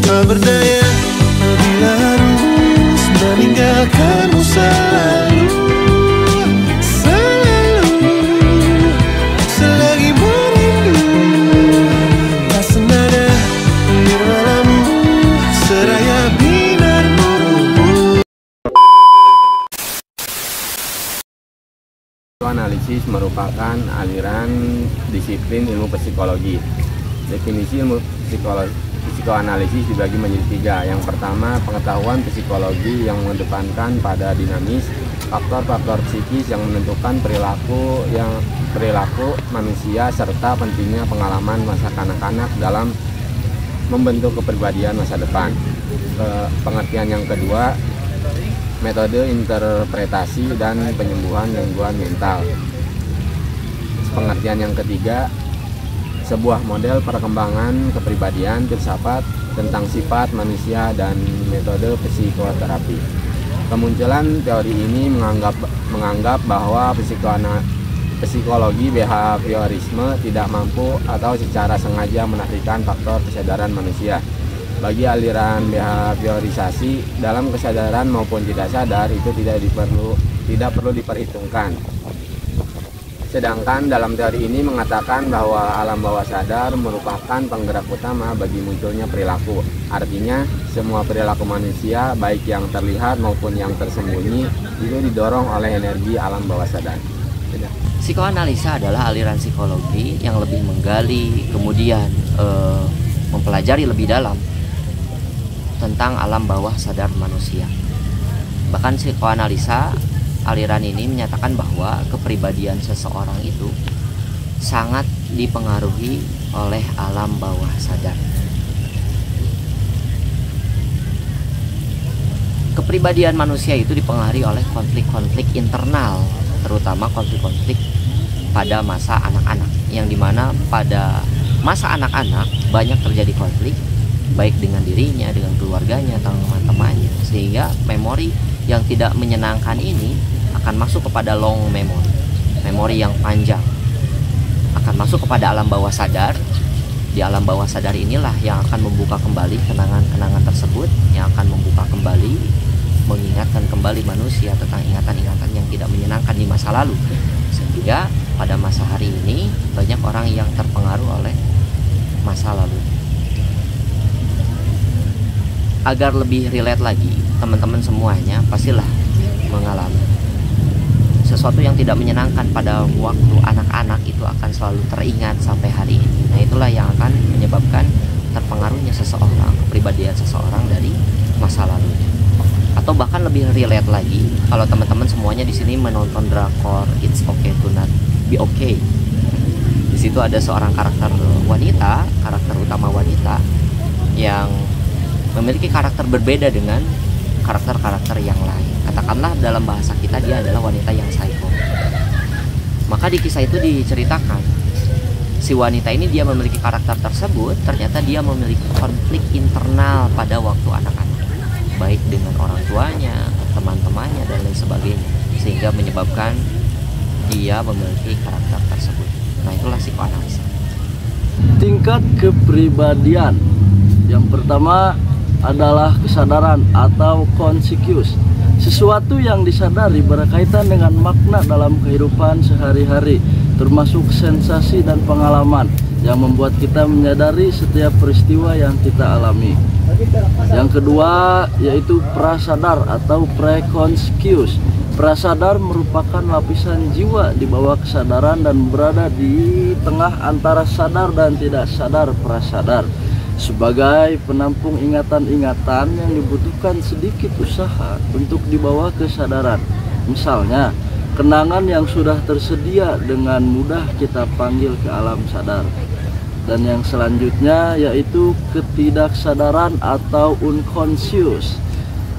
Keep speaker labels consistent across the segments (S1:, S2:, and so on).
S1: Tak berdaya bila harus meninggalkanmu selalu, selagi merindu. Tak senada nirwalamu seraya binarmu.
S2: Psikoanalisis merupakan aliran disiplin ilmu psikologi. Definisi ilmu psikoanalisis dibagi menjadi tiga. Yang pertama, pengetahuan psikologi yang mengedepankan pada dinamis, faktor-faktor psikis yang menentukan perilaku manusia, serta pentingnya pengalaman masa kanak-kanak dalam membentuk kepribadian masa depan. Pengertian yang kedua, metode interpretasi dan penyembuhan gangguan mental. Pengertian yang ketiga, sebuah model perkembangan kepribadian filsafat tentang sifat manusia dan metode psikoterapi. Kemunculan teori ini menganggap bahwa psikologi behaviorisme tidak mampu atau secara sengaja menafikan faktor kesadaran manusia. Bagi aliran behaviorisasi, dalam kesadaran maupun tidak sadar itu tidak perlu diperhitungkan. Sedangkan dalam teori ini mengatakan bahwa alam bawah sadar merupakan penggerak utama bagi munculnya perilaku. Artinya, semua perilaku manusia, baik yang terlihat maupun yang tersembunyi, itu didorong oleh energi alam bawah sadar.
S3: Psikoanalisa adalah aliran psikologi yang lebih menggali, kemudian mempelajari lebih dalam tentang alam bawah sadar manusia. Bahkan psikoanalisa, aliran ini menyatakan bahwa kepribadian seseorang itu sangat dipengaruhi oleh alam bawah sadar. Kepribadian manusia itu dipengaruhi oleh konflik-konflik internal, terutama konflik-konflik pada masa anak-anak, yang dimana pada masa anak-anak banyak terjadi konflik, baik dengan dirinya, dengan keluarganya, atau teman-temannya, sehingga memori yang tidak menyenangkan ini akan masuk kepada long memory, memori yang panjang, akan masuk kepada alam bawah sadar. Di alam bawah sadar inilah yang akan membuka kembali kenangan-kenangan tersebut, yang akan membuka kembali, mengingatkan kembali manusia tentang ingatan-ingatan yang tidak menyenangkan di masa lalu. Sehingga pada masa hari ini banyak orang yang terpengaruh oleh masa lalu. Agar lebih relate lagi, teman-teman semuanya pastilah mengalami sesuatu yang tidak menyenangkan pada waktu anak-anak, itu akan selalu teringat sampai hari ini. Nah, itulah yang akan menyebabkan terpengaruhnya seseorang, kepribadian seseorang dari masa lalu. Atau bahkan lebih relate lagi, kalau teman-teman semuanya di sini menonton drakor It's Okay to Not Be Okay. Di situ ada seorang karakter wanita, karakter utama wanita yang memiliki karakter berbeda dengan karakter-karakter yang lain. Katakanlah dalam bahasa kita dia adalah wanita yang psycho. Maka di kisah itu diceritakan si wanita ini, dia memiliki karakter tersebut, ternyata dia memiliki konflik internal pada waktu anak-anak, baik dengan orang tuanya, teman-temannya, dan lain sebagainya, sehingga menyebabkan dia memiliki karakter tersebut. Nah, itulah psikoanalisa.
S4: Tingkat kepribadian yang pertama adalah kesadaran atau conscious. Sesuatu yang disadari berkaitan dengan makna dalam kehidupan sehari-hari, termasuk sensasi dan pengalaman yang membuat kita menyadari setiap peristiwa yang kita alami. Yang kedua yaitu prasadar atau preconscious. Prasadar merupakan lapisan jiwa di bawah kesadaran dan berada di tengah antara sadar dan tidak sadar prasadar, sebagai penampung ingatan-ingatan yang dibutuhkan sedikit usaha untuk dibawa ke kesadaran. Misalnya, kenangan yang sudah tersedia dengan mudah kita panggil ke alam sadar. Dan yang selanjutnya yaitu ketidaksadaran atau unconscious.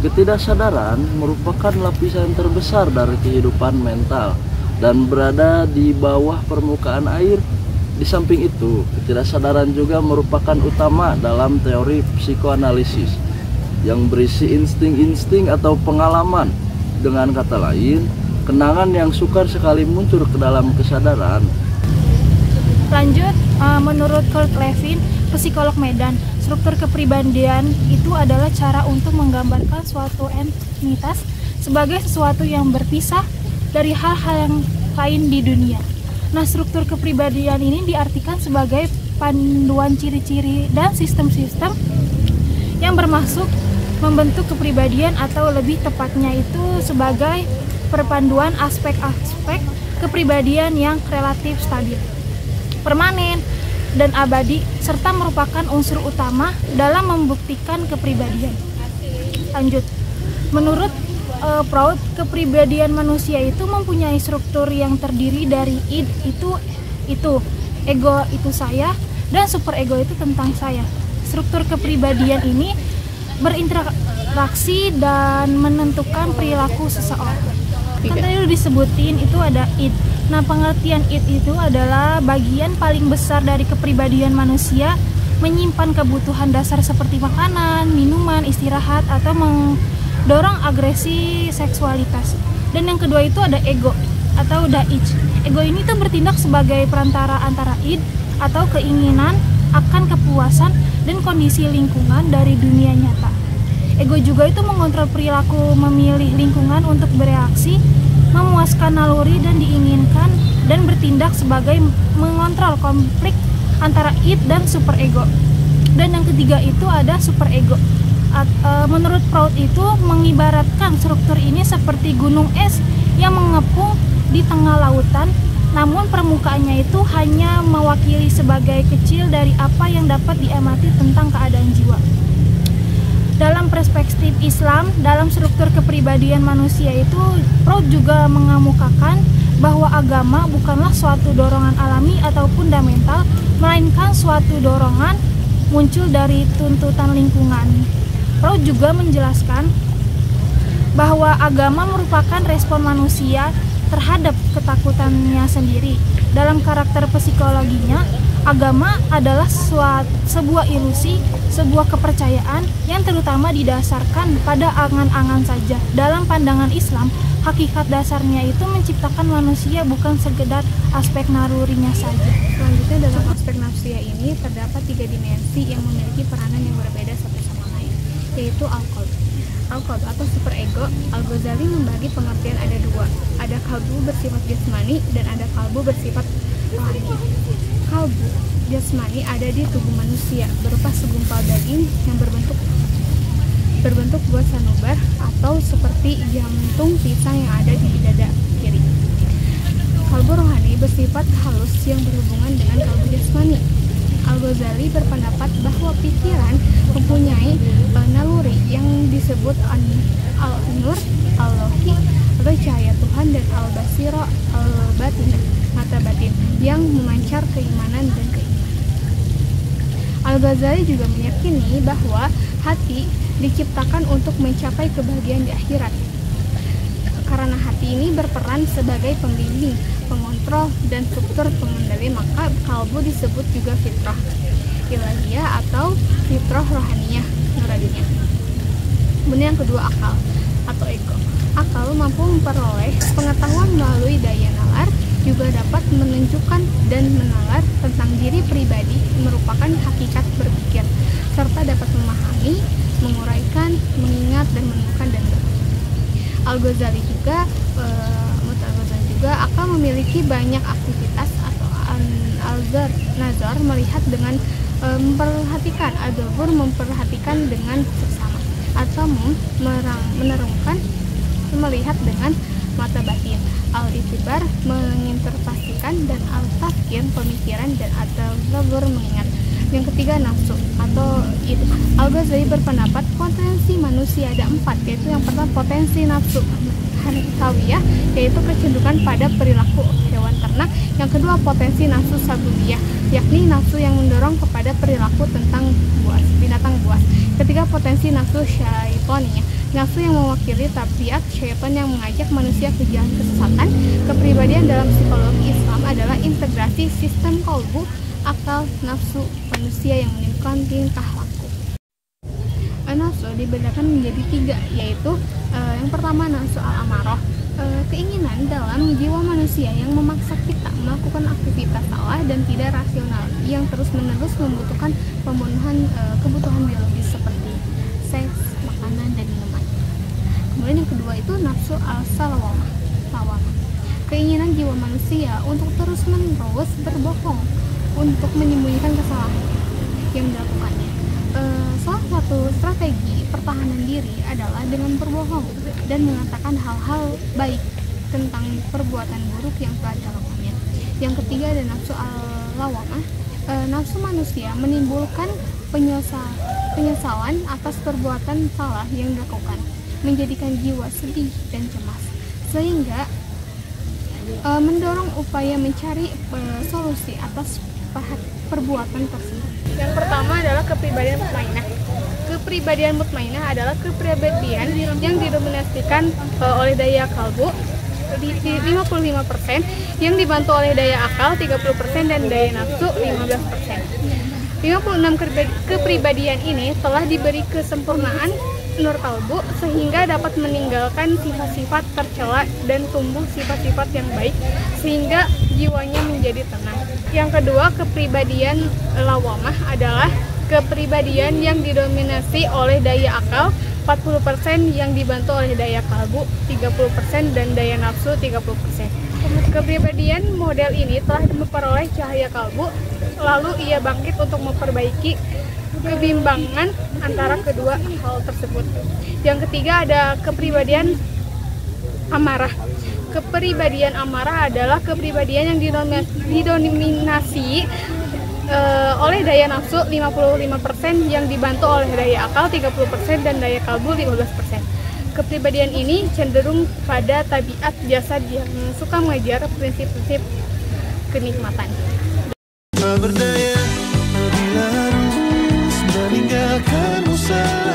S4: Ketidaksadaran merupakan lapisan terbesar dari kehidupan mental dan berada di bawah permukaan air. Di samping itu, ketidaksadaran juga merupakan utama dalam teori psikoanalisis yang berisi insting-insting atau pengalaman. Dengan kata lain, kenangan yang sukar sekali muncul ke dalam kesadaran.
S5: Lanjut, menurut Kurt Lewin, psikolog Medan, struktur kepribadian itu adalah cara untuk menggambarkan suatu entitas sebagai sesuatu yang berpisah dari hal-hal yang lain di dunia. Nah, struktur kepribadian ini diartikan sebagai panduan ciri-ciri dan sistem-sistem yang bermaksud membentuk kepribadian, atau lebih tepatnya itu sebagai perpaduan aspek-aspek kepribadian yang relatif stabil, permanen, dan abadi, serta merupakan unsur utama dalam membuktikan kepribadian. Lanjut, menurut Freud, kepribadian manusia itu mempunyai struktur yang terdiri dari id itu, ego itu saya, dan superego itu tentang saya. Struktur kepribadian ini berinteraksi dan menentukan perilaku seseorang. Kan tadi udah disebutin itu ada id. Nah, pengertian id itu adalah bagian paling besar dari kepribadian manusia, menyimpan kebutuhan dasar seperti makanan, minuman, istirahat, atau mendorong agresi seksualitas. Dan yang kedua itu ada ego atau daij. Ego ini tuh bertindak sebagai perantara antara id atau keinginan akan kepuasan dan kondisi lingkungan dari dunia nyata. Ego juga itu mengontrol perilaku, memilih lingkungan untuk bereaksi, memuaskan naluri dan diinginkan, dan bertindak sebagai mengontrol konflik antara id dan superego. Dan yang ketiga itu ada superego. Menurut Freud itu mengibaratkan struktur ini seperti gunung es yang mengepung di tengah lautan, namun permukaannya itu hanya mewakili sebagai kecil dari apa yang dapat diamati tentang keadaan jiwa. Dalam perspektif Islam, dalam struktur kepribadian manusia itu, Freud juga mengemukakan bahwa agama bukanlah suatu dorongan alami atau fundamental, melainkan suatu dorongan muncul dari tuntutan lingkungan. Freud juga menjelaskan bahwa agama merupakan respon manusia terhadap ketakutannya sendiri. Dalam karakter psikologinya, agama adalah sebuah ilusi, sebuah kepercayaan yang terutama didasarkan pada angan-angan saja. Dalam pandangan Islam, hakikat dasarnya itu menciptakan manusia, bukan sekedar aspek nalurinya saja.
S6: Selanjutnya, dalam aspek nafsia ini terdapat 3 dimensi yang memiliki peranan yang berbeda satu sama lain, yaitu al-qalb atau superego. Al-Ghazali membagi pengertian ada 2, ada kalbu bersifat jasmani dan ada kalbu bersifat rohani. Kalbu jasmani ada di tubuh manusia berupa segumpal daging yang berbentuk buah sanubar atau seperti jantung pisang yang ada di dada kiri. Kalbu rohani bersifat halus yang berhubungan dengan kalbu jasmani. Al-Ghazali berpendapat bahwa pikiran mempunyai naluri yang disebut al-nur, al-lohi atau cahaya Tuhan, dan al-basiro, al-batin, mata batin yang memancar keimanan dan keimanan. Al-Ghazali juga meyakini bahwa hati diciptakan untuk mencapai kebahagiaan di akhirat. Karena hati ini berperan sebagai pembimbing, pengontrol, dan struktur pengendali, maka kalbu disebut juga fitrah ilahiyah atau fitrah rohaniyah nuraniah. Kemudian yang kedua, akal atau ego. Akal mampu memperoleh pengetahuan melalui daya nalar, juga dapat menunjukkan dan menalar tentang diri pribadi, merupakan hakikat berpikir, serta dapat memahami, menguraikan, mengingat, dan menemukan dan berpikir. Al-Ghazali juga akan memiliki banyak aktivitas atau al-nazar, melihat dengan memperhatikan, al-dabur memperhatikan dengan seksama, atau menerungkan, melihat dengan mata batin, al-itibar menginterpretasikan, dan al-tafkir pemikiran, dan al-dabur mengingat. Yang ketiga, nafsu atau id. Al-Ghazali berpendapat potensi manusia ada 4, yaitu yang pertama potensi nafsu hantawiyah, yaitu kecenderungan pada perilaku hewan ternak. Yang kedua, potensi nafsu sabuliyah, yakni nafsu yang mendorong kepada perilaku tentang binatang buas. Ketiga, potensi nafsu syaitoniyah, nafsu yang mewakili tabiat syaitan yang mengajak manusia ke jalan kesesatan. Kepribadian dalam psikologi Islam adalah integrasi sistem kalbu, akal, nafsu manusia yang menimbulkan tingkah laku. Nafsu dibedakan menjadi 3, yaitu yang pertama nafsu al-amarah, keinginan dalam jiwa manusia yang memaksa kita melakukan aktivitas salah dan tidak rasional yang terus-menerus membutuhkan pemenuhan kebutuhan biologis seperti seks, makanan, dan minuman. Kemudian yang kedua itu nafsu al-salawamah, keinginan jiwa manusia untuk terus-menerus berbohong untuk menyembunyikan kesalahan yang dilakukannya. Salah satu strategi pertahanan diri adalah dengan berbohong dan mengatakan hal-hal baik tentang perbuatan buruk yang telah dilakukannya. Yang ketiga ada nafsu al-lawamah. Nafsu manusia menimbulkan penyesalan atas perbuatan salah yang dilakukan, menjadikan jiwa sedih dan cemas, sehingga mendorong upaya mencari solusi atas perbuatan tersebut. Yang pertama adalah kepribadian mutmainah. Kepribadian mutmainah adalah kepribadian yang didominasikan oleh daya kalbu 55%, yang dibantu oleh daya akal 30% dan daya nafsu 15%. 56 kepribadian ini telah diberi kesempurnaan nur kalbu sehingga dapat meninggalkan sifat-sifat tercela dan tumbuh sifat-sifat yang baik sehingga jiwanya menjadi tenang. Yang kedua, kepribadian lawamah adalah kepribadian yang didominasi oleh daya akal 40%, yang dibantu oleh daya kalbu 30% dan daya nafsu 30%. Kepribadian model ini telah memperoleh cahaya kalbu, lalu ia bangkit untuk memperbaiki kebimbangan antara kedua hal tersebut. Yang ketiga ada kepribadian amarah. Kepribadian amarah adalah kepribadian yang didominasi oleh daya nafsu 55%, yang dibantu oleh daya akal 30% dan daya kalbu 15%. Kepribadian ini cenderung pada tabiat jasad yang suka mengejar prinsip-prinsip kenikmatan.
S1: Tak berdaya bila harus meninggalkan usaha.